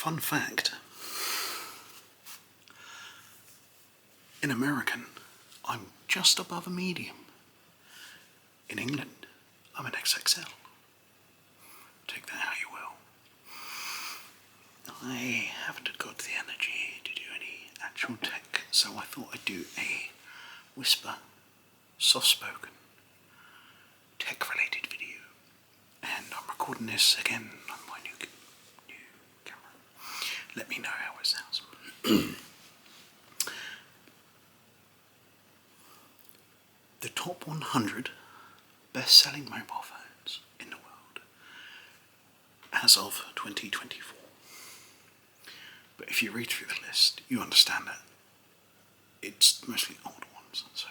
Fun fact, in American, I'm just above a medium. In England, I'm an XXL. Take that how you will. I haven't got the energy to do any actual tech, so I thought I'd do a whisper, soft-spoken, tech-related video. And I'm recording this again on my new camera. Let me know how it sounds. The top 100 best-selling mobile phones in the world as of 2024. But if you read through the list, you understand that it's mostly older ones. So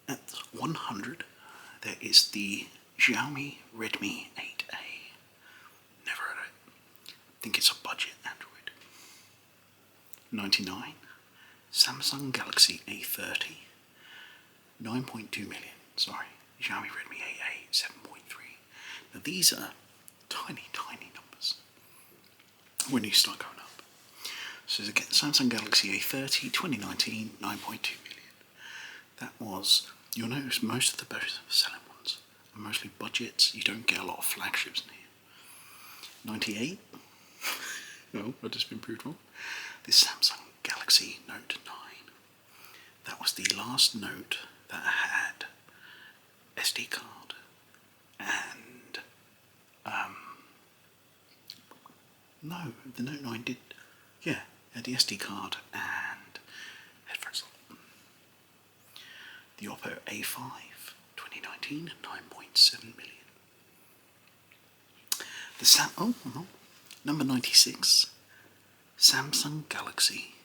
at 100, there is the Xiaomi Redmi 8A. Never heard of it. I think it's a budget Android. 99, Samsung Galaxy A30. 9.2 million, sorry, Xiaomi Redmi 8A 7.3. Now these are tiny numbers when you start going up. So again, Samsung Galaxy A30 2019, 9.2 million. That was, you'll notice most of the best selling ones are mostly budgets. You don't get a lot of flagships in here. 98, no, I've just been proved wrong. The Samsung Galaxy Note 9. That was the last Note that had SD card and no, the Note 9 did, yeah, had the SD card and headphones. The Oppo A5 2019, 9.7 million. The number 96, Samsung Galaxy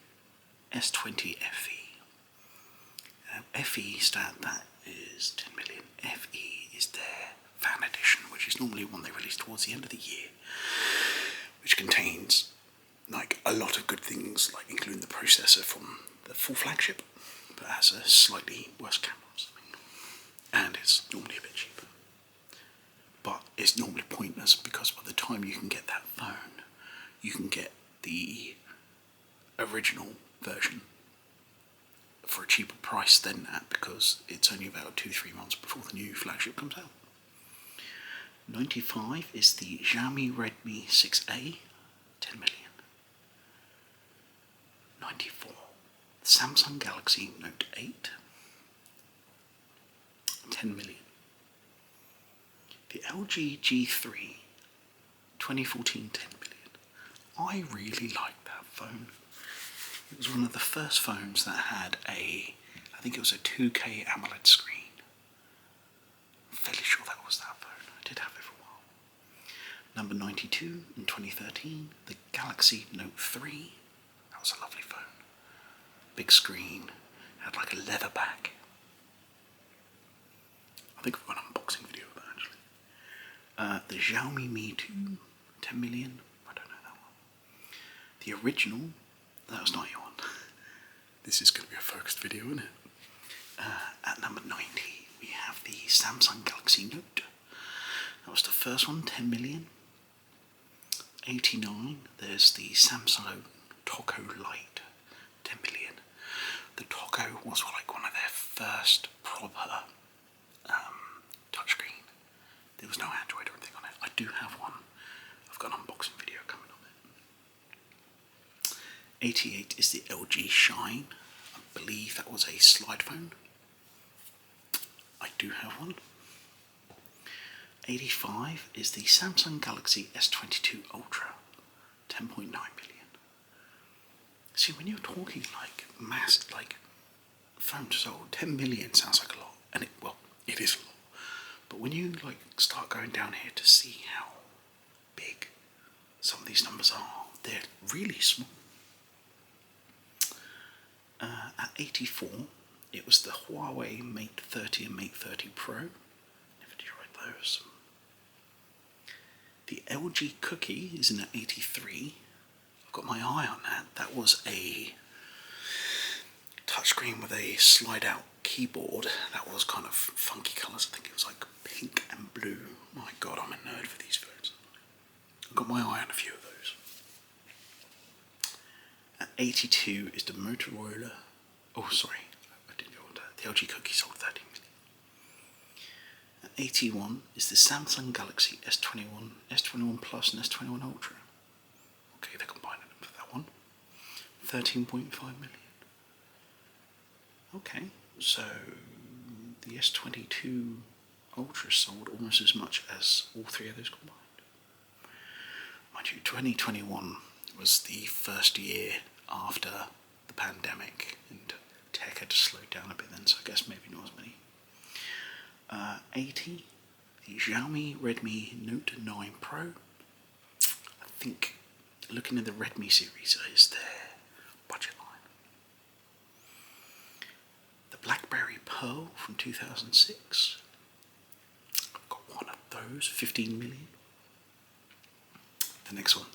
S20 FE. FE that is 10 million. FE is their fan edition, which is normally one they release towards the end of the year, which contains like a lot of good things, like including the processor from the full flagship, but has a slightly worse camera or something. And it's normally a bit cheaper. But it's normally pointless because by the time you can get that phone, you can get the original version for a cheaper price than that, because it's only about 2-3 months before the new flagship comes out. 95 is the Xiaomi Redmi 6A, 10 million. 94, the Samsung Galaxy Note 8, 10 million. The LG G3, 2014, 10 million. I really like that phone. It was one of the first phones that had I think it was a 2K AMOLED screen. I'm fairly sure that was that phone. I did have it for a while. Number 92 in 2013, the Galaxy Note 3. That was a lovely phone. Big screen, had like a leather back. I think I've got an unboxing video of that actually. The Xiaomi Mi 2, 10 million. I don't know that one. The original, that was not your one. This is going to be a focused video, isn't it? At number 90, we have the Samsung Galaxy Note. That was the first one, 10 million. 89, there's the Samsung Taco Lite, 10 million. The Taco was like one of their first proper touchscreen. There was no Android or anything on it. I do have one. I've got an unboxing video coming on it. 88 is the LG Shine. I believe that was a slide phone. I do have one. 85 is the Samsung Galaxy S22 Ultra, 10.9 million. See, when you're talking like phones sold, 10 million sounds like a lot, and it is a lot. But when you start going down here to see how big some of these numbers are, they're really small. At 84, it was the Huawei Mate 30 and Mate 30 Pro. Never did ride those. The LG Cookie is in at 83. I've got my eye on that. That was a touchscreen with a slide-out keyboard that was kind of funky colours. I think it was like pink and blue. My God, I'm a nerd for these phones. I've got my eye on a few of those. 82 is the Motorola. Oh, sorry, I didn't go on that. The LG Cookie sold 13 million. At 81 is the Samsung Galaxy S21, S21 Plus, and S21 Ultra. Okay, they're combining them for that one. 13.5 million. Okay, so the S22 Ultra sold almost as much as all three of those combined. Mind you, 2021 was the first year after the pandemic, and tech had to slow down a bit then, so I guess maybe not as many. 80, the Xiaomi Redmi Note 9 Pro. I think looking at the Redmi series is their budget line. The BlackBerry Pearl from 2006. I've got one of those, 15 million. The next one,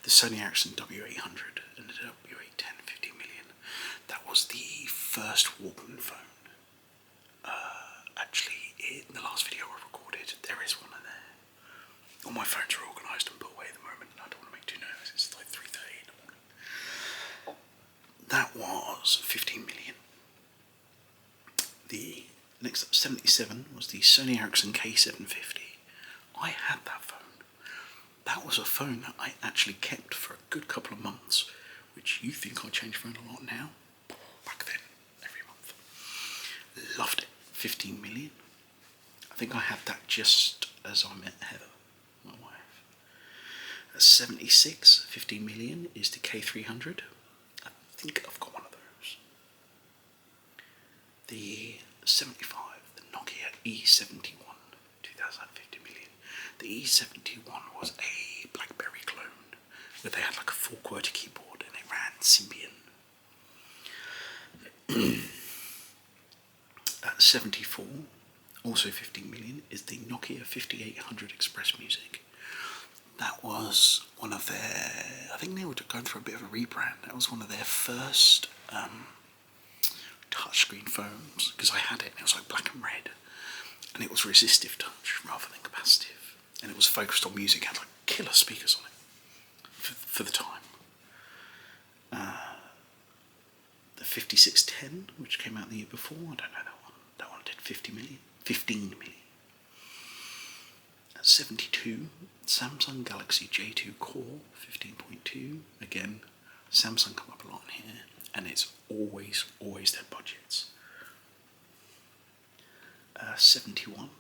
the Sony Ericsson W800 and the W810, 50 million. That was the first Walkman phone. Actually, in the last video I recorded, there is one in there. All my phones are organised and put away at the moment, and I don't want to make too nervous. It's like 3:30 in the morning. That was 15 million. The next up, 77, was the Sony Ericsson K750. I had that phone. That was a phone that I actually kept for a good couple of months, which you think I change phone a lot now. Back then, every month. Loved it. 15 million. I think I had that just as I met Heather, my wife. At 76, 15 million is the K300. I think I've got one of those. The 75, the Nokia E71, 2050 million. The E71 was a BlackBerry clone, where they had like a full QWERTY keyboard and it ran Symbian. At 74, also 15 million, is the Nokia 5800 Express Music. That was one of their, I think they were going through a bit of a rebrand. That was one of their first touchscreen phones, because I had it and it was like black and red, and it was resistive touch rather than capacitive, and it was focused on music, had like killer speakers on it for the time. The 5610, which came out the year before, I don't know that one. That one did 15 million. At 72, Samsung Galaxy J2 Core 15.2. Again, Samsung come up a lot in here, and it's always their budgets. 71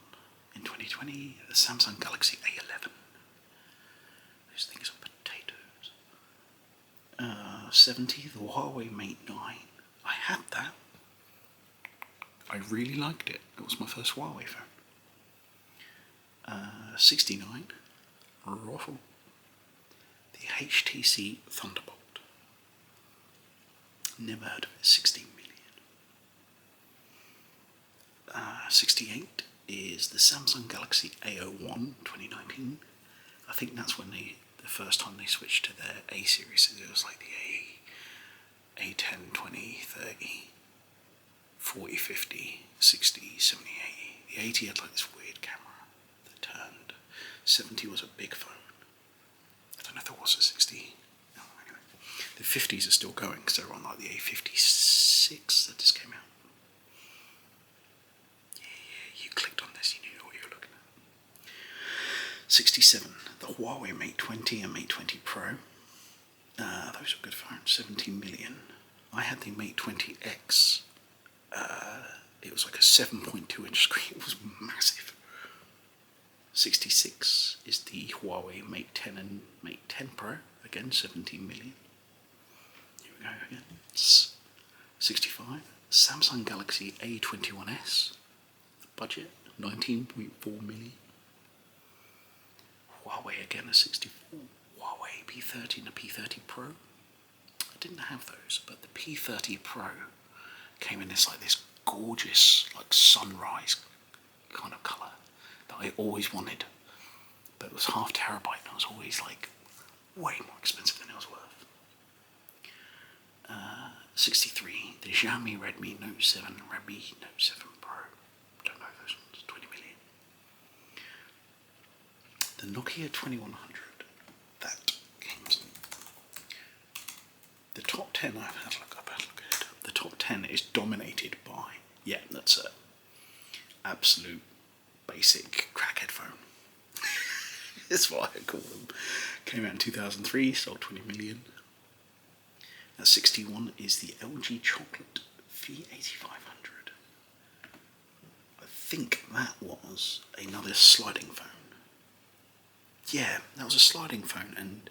in 2020, the Samsung Galaxy A11. Those things are potatoes. 70, the Huawei Mate 9. I had that. I really liked it. It was my first Huawei phone. 69, Ruffle. The HTC Thunderbolt. Never heard of it. 16 million. 68 is the Samsung Galaxy A01 2019. I think that's when the first time they switched to their A series. It was like the A10, 20, 30, 40, 50, 60, 70, 80. The 80 had like this weird camera that turned. 70 was a big phone. I don't know if there was a 60. No, anyway. The 50s are still going because they're on like the A56 that just came out. Yeah, you clicked on this, you knew what you were looking at. 67, the Huawei Mate 20 and Mate 20 Pro. Those are good phones, 17 million. I had the Mate 20X. It was like a 7.2 inch screen. It was massive. 66 is the Huawei Mate 10 and Mate 10 Pro. Again, 17 million. Here we go again. 65. Samsung Galaxy A21s. The budget, 19.4 million. Huawei again, a 64. Huawei P30 and a P30 Pro. I didn't have those, but the P30 Pro came in this gorgeous like sunrise kind of colour that I always wanted, but it was half terabyte and it was always like way more expensive than it was worth. 63, the Xiaomi Redmi Note 7 and Redmi Note 7 Pro. Don't know those ones. 20 million. The Nokia 2100. That came. The top 10 10, I've had a look at it. The top 10 is dominated by, yeah, that's it. Absolute basic crackhead phone. That's what I call them. Came out in 2003, sold 20 million. At 61 is the LG Chocolate V8500. I think that was another sliding phone. Yeah, that was a sliding phone, and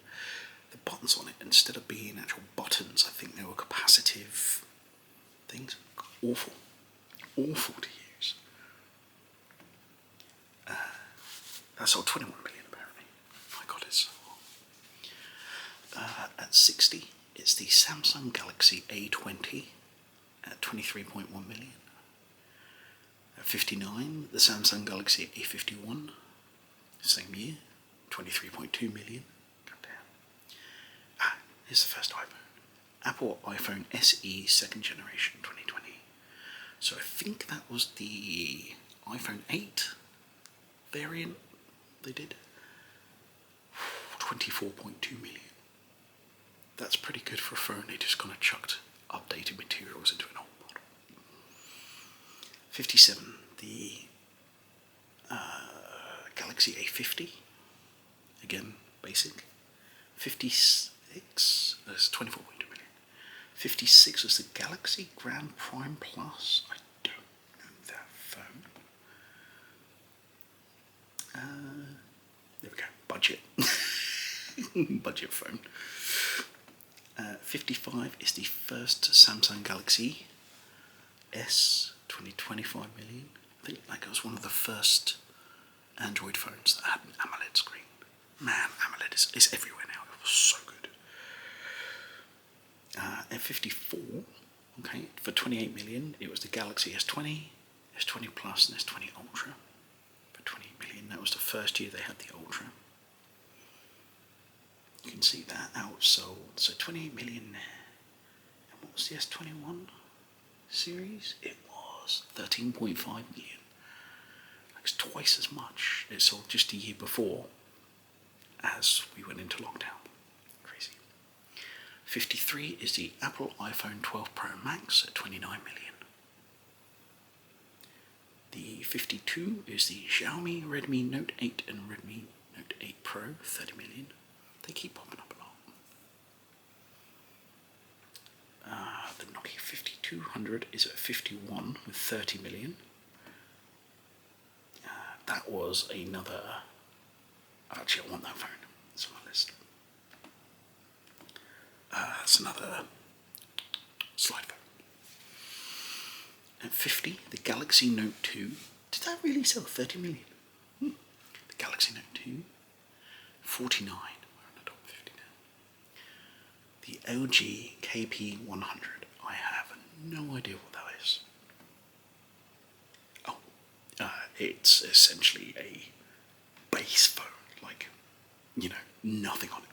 the buttons on it, instead of being actual buttons, I think they were capacitive things. Awful. Awful to use. That sold 21 million apparently. My God, it's so hot. At 60, it's the Samsung Galaxy A20 at 23.1 million. At 59, the Samsung Galaxy A51, same year, 23.2 million. Goddamn. Here's the first iPhone. Apple iPhone SE 2nd generation 2020. So I think that was the iPhone 8 variant they did. 24.2 million. That's pretty good for a phone. They just kind of chucked updated materials into an old model. 57, the Galaxy A50. Again, basic. 56, that's 24.2 million. 56 was the Galaxy Grand Prime Plus. I don't know that phone. There we go, budget. Budget phone. 55 is the first Samsung Galaxy S, 25 million. I think like it was one of the first Android phones that had an AMOLED screen. Man, AMOLED is everywhere now. It was so good. At 54, okay, for 28 million, it was the Galaxy S20, S20 Plus, and S20 Ultra. For 28 million, that was the first year they had the Ultra. You can see that outsold. So 28 million there. And what was the S21 series? It was 13.5 million. It's twice as much. It sold just a year before as we went into lockdown. Crazy. 53 is the Apple iPhone 12 Pro Max at 29 million. The 52 is the Xiaomi Redmi Note 8 and Redmi Note 8 Pro, 30 million. They keep popping up a lot. The Nokia 5200 is at 51 with 30 million. That was another... Actually, I want that phone. It's on my list. That's another slide phone. At 50, the Galaxy Note 2. Did that really sell 30 million? The Galaxy Note 2. 49. We're on the top 50 now. The LG KP100. I have no idea what that is. Oh, it's essentially a base phone, like, you know, nothing on it.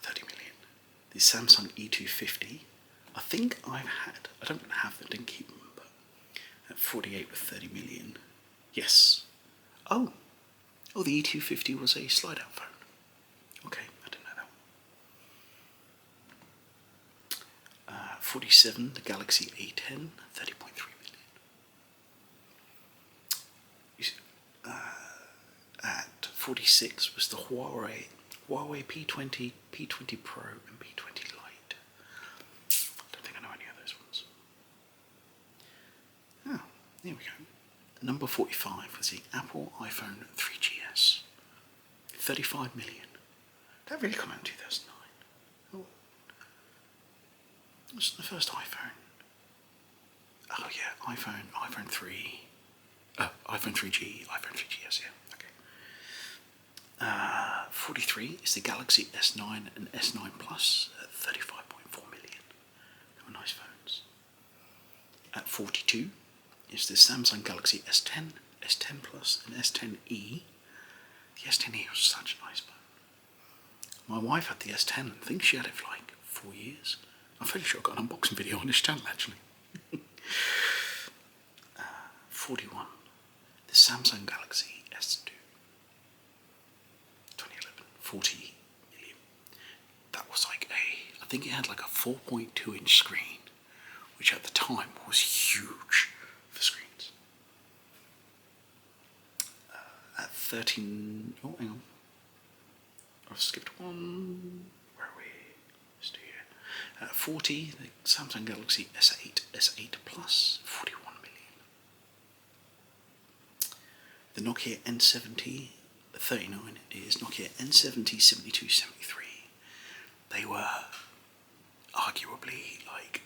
30 million. The Samsung E250. I think I've had, I don't have them, didn't keep them, but at 48 with 30 million. Yes. Oh, the E250 was a slide-out phone. Okay, I didn't know that. 47, the Galaxy A10, 30.3 million. At 46 was the Huawei P20, P20 Pro, and P20 Lite. I don't think I know any of those ones. Oh, there we go. Number 45 was the Apple iPhone 3GS. 35 million. That really came out in 2009. Oh. It was the first iPhone. Oh yeah, iPhone 3. iPhone 3G, iPhone 3GS, yeah, okay. 43 is the Galaxy S9 and S9 Plus at 35.4 million. They were nice phones. At 42 is the Samsung Galaxy S10, S10 Plus, and S10e. The S10e was such a nice phone. My wife had the S10 and I think she had it for like 4 years. I'm fairly sure I got an unboxing video on this channel actually. 41. The Samsung Galaxy S2. 2011. 40 million. That was like think it had like a 4.2-inch screen, which at the time was huge for screens. At 13, oh hang on, I've skipped one, where are we, let's do here. At 40, the Samsung Galaxy S8, S8 Plus, 41 million. The Nokia N70 39 is Nokia N70 7273. They were arguably, like,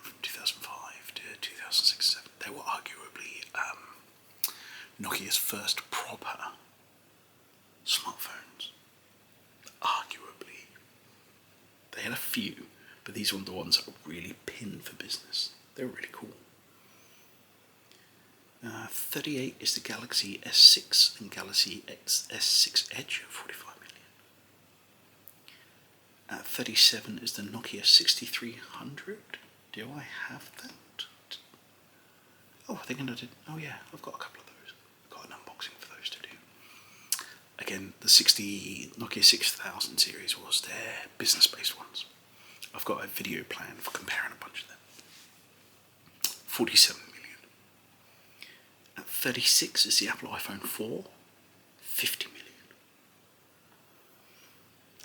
from 2005 to 2006, they were arguably Nokia's first proper smartphones. Arguably. They had a few, but these were the ones that were really pinned for business. They were really cool. 38 is the Galaxy S6 and Galaxy S6 Edge, 45 million. At 37 is the Nokia 6300. Do I have that? Oh, I think I did. Oh yeah, I've got a couple of those. I've got an unboxing for those to do. Again, the Nokia 6000 series was their business-based ones. I've got a video plan for comparing a bunch of them. 47 million. At 36 is the Apple iPhone 4, 50 million.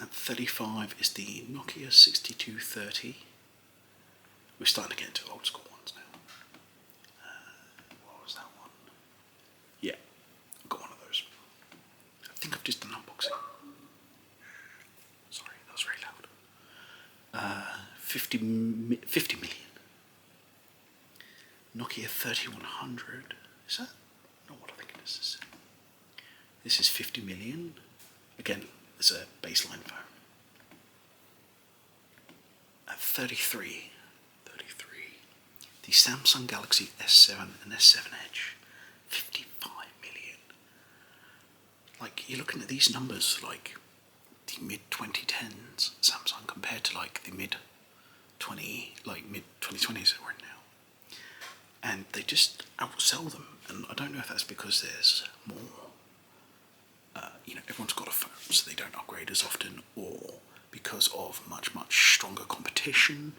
At 35 is the Nokia 6230. We're starting to get into old school ones now. What was that one? Yeah, I've got one of those. I think I've just done unboxing. Sorry, that was very loud. 50 million. Nokia 3100. Is that not what I think it is? This is 50 million. Again, it's a baseline phone. At 33, the Samsung Galaxy S7 and S7 Edge, 55 million. Like, you're looking at these numbers, like the mid-2010s Samsung compared to like the mid-2020s that we're in now. And they just outsell them, and I don't know if that's because there's more, everyone's got a phone, so they don't upgrade as often, or because of much, much stronger competition.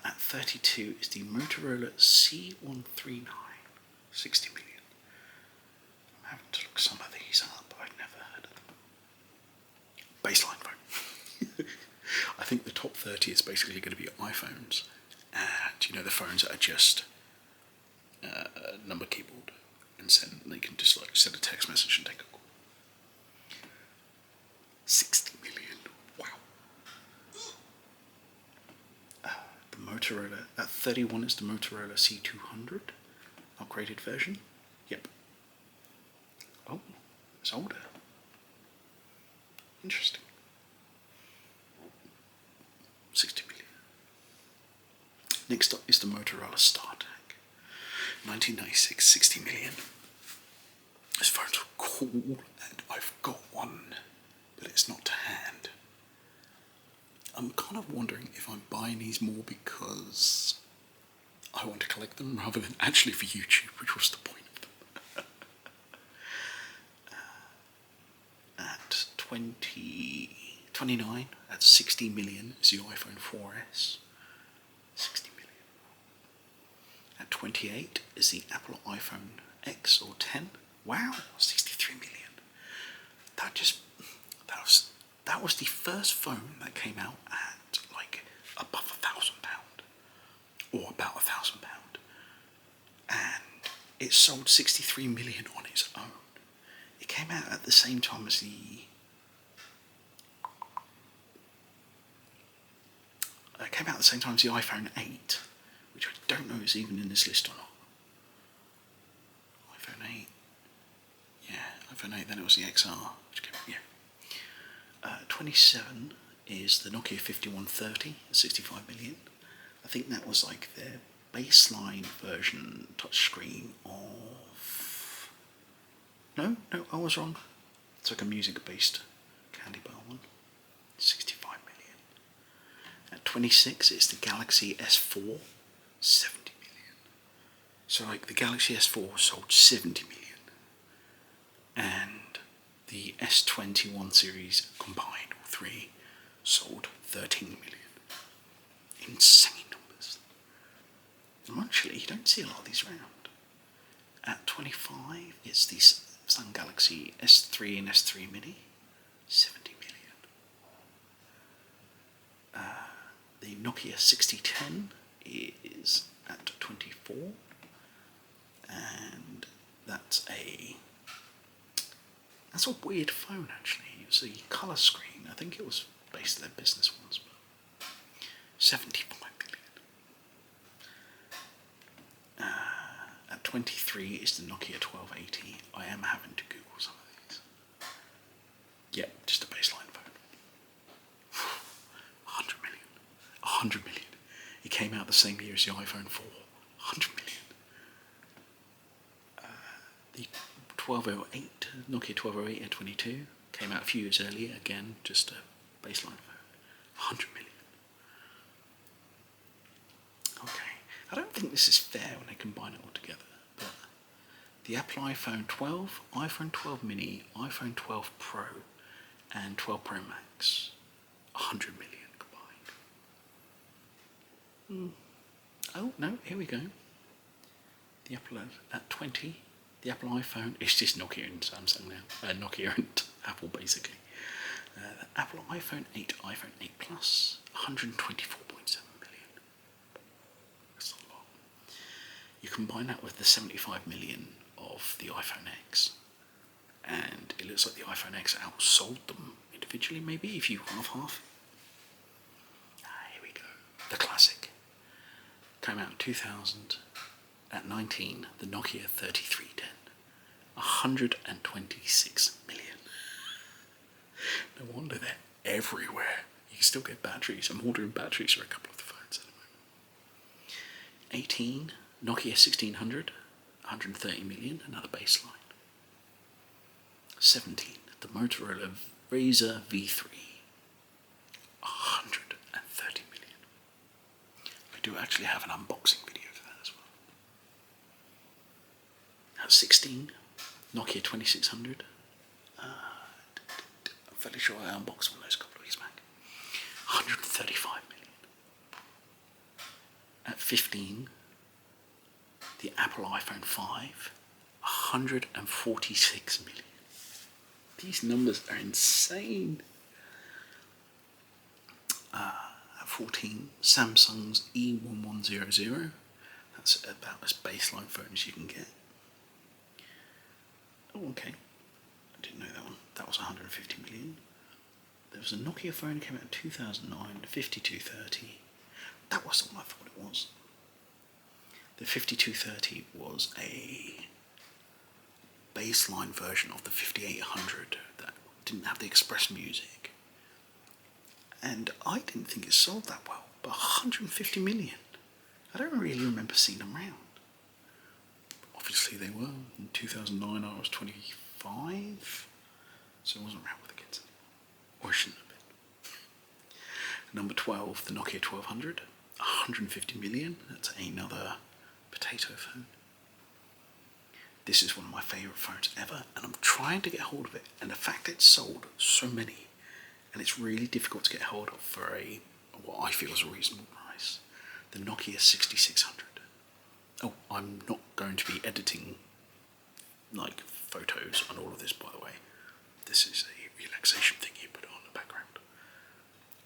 At 32 is the Motorola C139, 60 million. I'm having to look some of these up, I've never heard of them. Baseline phone. I think the top 30 is basically going to be iPhones, and the phones that are just number keyboard, and they can just like send a text message and take a call. 60 million, wow. The Motorola, at 31 is the Motorola C200, upgraded version. Yep. Oh, it's older. Interesting. 60 million. Next up is the Motorola StarTAC, 1996, 60 million. This phone's cool, and I've got one, but it's not to hand. I'm kind of wondering if I'm buying these more because I want to collect them rather than actually for YouTube, which was the point of them. At 29, at 60 million is the iPhone 4S. 60 million. At 28 is the Apple iPhone X or 10. Wow, 63 million. That was the first phone that came out at like above £1,000, or about £1,000, and it sold 63 million on its own. It came out at the same time as the iPhone 8, which I don't know is even in this list or not. iPhone 8. Yeah, iPhone 8, then it was the XR, which came out, yeah. 27 is the Nokia 5130, 65 million. I think that was like their baseline version touchscreen of... No, I was wrong. It's like a music-based candy bar one. 65 million. At 26, it's the Galaxy S4, 70 million. So like the Galaxy S4 sold 70 million. And the S21 series combined A3 sold 13 million. Insane numbers. And actually, you don't see a lot of these around. At 25, it's the Samsung Galaxy S3 and S3 Mini, 70 million. The Nokia 6010 is at 24, and that's a weird phone actually. It's a colour screen. I think it was based on their business ones, but 75 million. At 23 is the Nokia 1280. I am having to Google some of these. Yep, just a baseline phone. 100 million. 100 million. It came out the same year as the iPhone 4. 100 million. The 1208, Nokia 1208 at 22, came out a few years earlier. Again, just a baseline phone. 100 million. Okay. I don't think this is fair when they combine it all together, but the Apple iPhone 12, iPhone 12 mini, iPhone 12 Pro, and 12 Pro Max, 100 million combined. Oh, no, here we go. The Apple at 20, the Apple iPhone, it's just Nokia and Samsung now, Nokia and Apple basically. The Apple iPhone 8, iPhone 8 Plus, 124.7 million. That's a lot. You combine that with the 75 million of the iPhone X, and it looks like the iPhone X outsold them individually, maybe, if you half. Here we go. The classic. Came out in 2000. At 19, the Nokia 3310. 126 million. No wonder they're everywhere. You can still get batteries. I'm ordering batteries for a couple of the phones at the moment. 18, Nokia 1600, 130 million, another baseline. 17, the Motorola Razr V3, 130 million. I do actually have an unboxing video for that as well. At 16, Nokia 2600. I'm fairly sure I unboxed one of those a couple of weeks back. 135 million. At 15, the Apple iPhone 5, 146 million. These numbers are insane. At 14, Samsung's E1100. That's about as baseline phone as you can get. Oh, okay. I didn't know that one. That was 150 million. There was a Nokia phone that came out in 2009, the 5230. That was the one I thought it was. The 5230 was a baseline version of the 5800 that didn't have the Express music. And I didn't think it sold that well, but 150 million. I don't really remember seeing them around. Obviously they were. In 2009 I was 25, so I wasn't around with the kids anymore. Or I shouldn't have been. Number 12, the Nokia 1200, 150 million. That's another potato phone. This is one of my favourite phones ever, and I'm trying to get hold of it. And the fact it's sold so many, and it's really difficult to get hold of for what I feel is a reasonable price. The Nokia 6600. Oh, I'm not going to be editing like photos on all of this, by the way. This is a relaxation thing you put on in the background.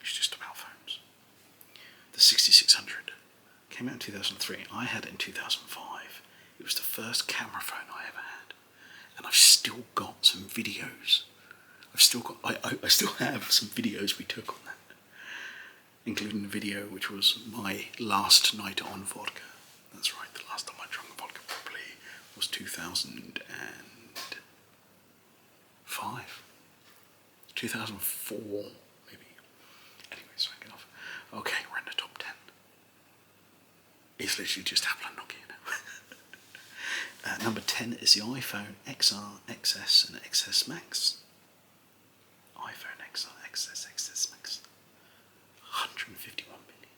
It's just about phones. The 6600 came out in 2003. I had it in 2005. It was the first camera phone I ever had, and I've still got some videos. I still have some videos we took on that, including the video which was my last night on vodka. That's right, the last time I drank vodka properly was 2005. 2004, maybe. Anyway, so I get off. Okay, we're in the top 10. It's literally just Apple and Nokia now. Number 10 is the iPhone XR, XS and XS Max. iPhone XR, XS, XS Max. 151 million.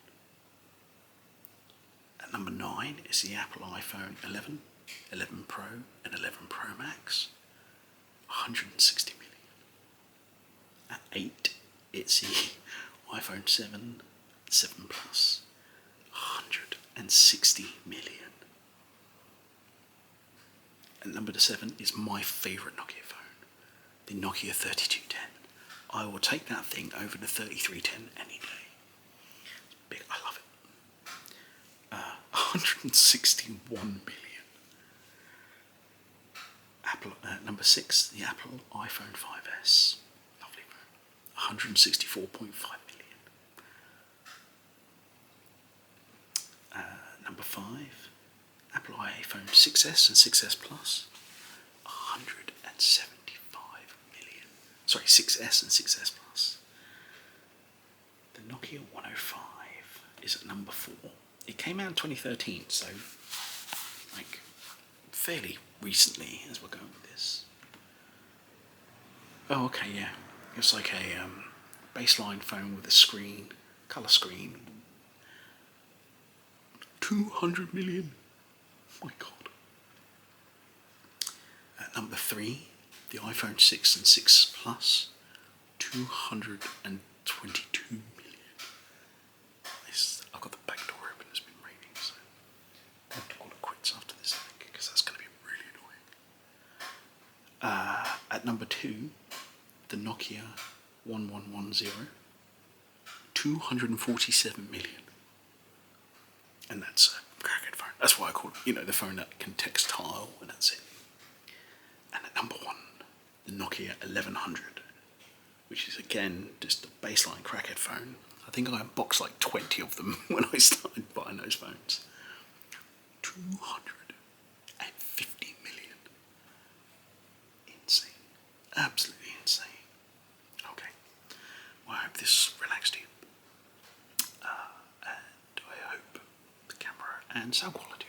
At number 9 is the Apple iPhone 11, 11 Pro and 11 Pro Max. 160 million. At 8 It's the iPhone 7, 7 Plus, 160 million. And number 7 is my favourite Nokia phone, the Nokia 3210. I will take that thing over the 3310 any day. It's big, I love it. 161 million. Apple, number 6, the Apple iPhone 5S. Lovely phone. 164.5 million. Number 5, Apple iPhone 6S and 6S Plus. 175 million. Sorry, 6S and 6S Plus. The Nokia 105 is at number 4. It came out in 2013, so like fairly recently as we're going with this. Oh, okay, yeah. It's like a baseline phone with a screen, colour screen. 200 million. Oh my god. At number 3, the iPhone 6 and 6 Plus. 222 million. I've got the back door open, it's been raining, so I have to call it quits after this, I think, because that's going to be really annoying. At number 2, the Nokia 1110, 247 million. And that's a crackhead phone. That's why I call it, the phone that can text tile, and that's it. And at number 1, the Nokia 1100, which is again just a baseline crackhead phone. I think I unboxed like 20 of them when I started buying those phones. 250 million. Insane. Absolutely insane. Okay. Well, I hope this relaxed you. And I hope the camera and sound quality